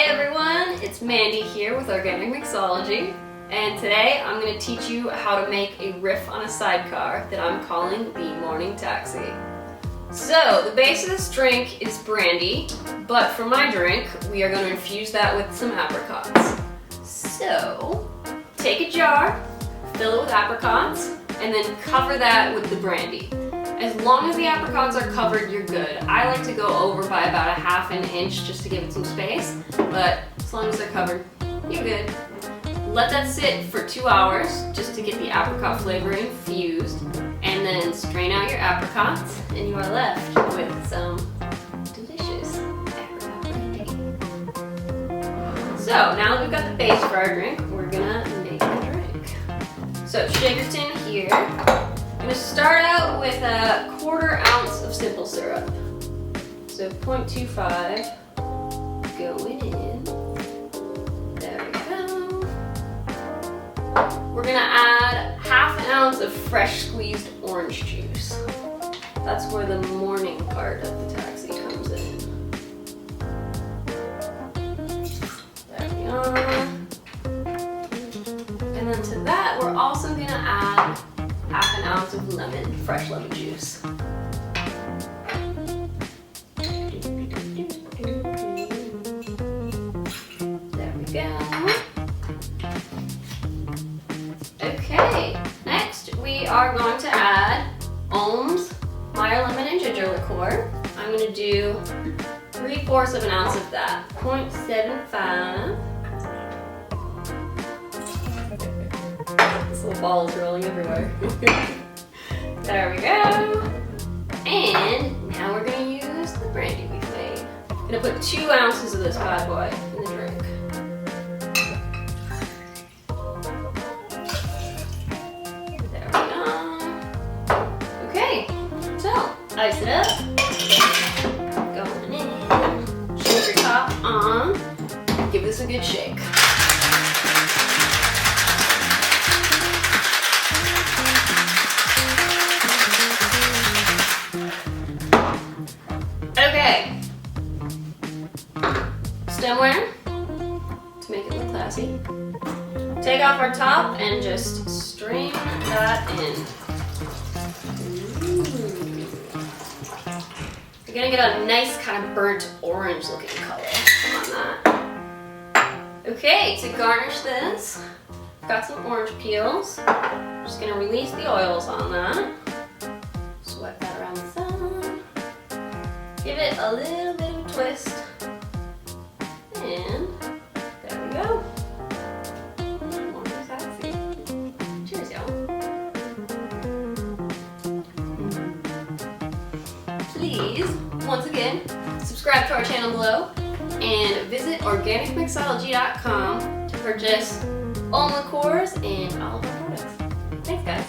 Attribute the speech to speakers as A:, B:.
A: Hey everyone, it's Mandy here with Organic Mixology, and today I'm going to teach you how to make a riff on a sidecar that I'm calling the Morning Taxi. So, the base of this drink is brandy, but for my drink, we are going to infuse that with some apricots. So, take a jar, fill it with apricots, and then cover that with the brandy. As long as the apricots are covered, you're good. I like to go over by about 1/2 inch just to give it some space, but as long as they're covered, you're good. Let that sit for 2 hours just to get the apricot flavor infused, and then strain out your apricots, and you are left with some delicious apricot brandy. So now that we've got the base for our drink, we're gonna make the drink. So shaker tin here. I'm going to start out with a 1/4 ounce of simple syrup. So 0.25 going in. There we go. We're going to add 1/2 ounce of fresh squeezed orange juice. That's where the morning part of the taxi comes in. There we are. And then to that, we're also going to add 1/2 ounce of lemon, fresh lemon juice. There we go. Okay, next we are going to add Ohm's Meyer lemon and ginger liqueur. I'm going to do 3/4 of an ounce of that, 0.75. This little ball is rolling everywhere. There we go. And now we're going to use the brandy we've made. I'm going to put 2 ounces of this bad boy in the drink. There we go. Okay, so ice it up. Going in. Shaker top on. Give this a good shake. Okay, stemware to make it look classy. Take off our top and just strain that in. Ooh. You're gonna get a nice kind of burnt orange looking color on that. Okay, to garnish this, I've got some orange peels. I'm just gonna release the oils on that. Swipe that around the side. Give it a little bit of a twist, and there we go. Morning taxi. Cheers, y'all. Please, once again, subscribe to our channel below, and visit organicmixology.com to purchase all liqueurs and all of our products. Thanks, guys.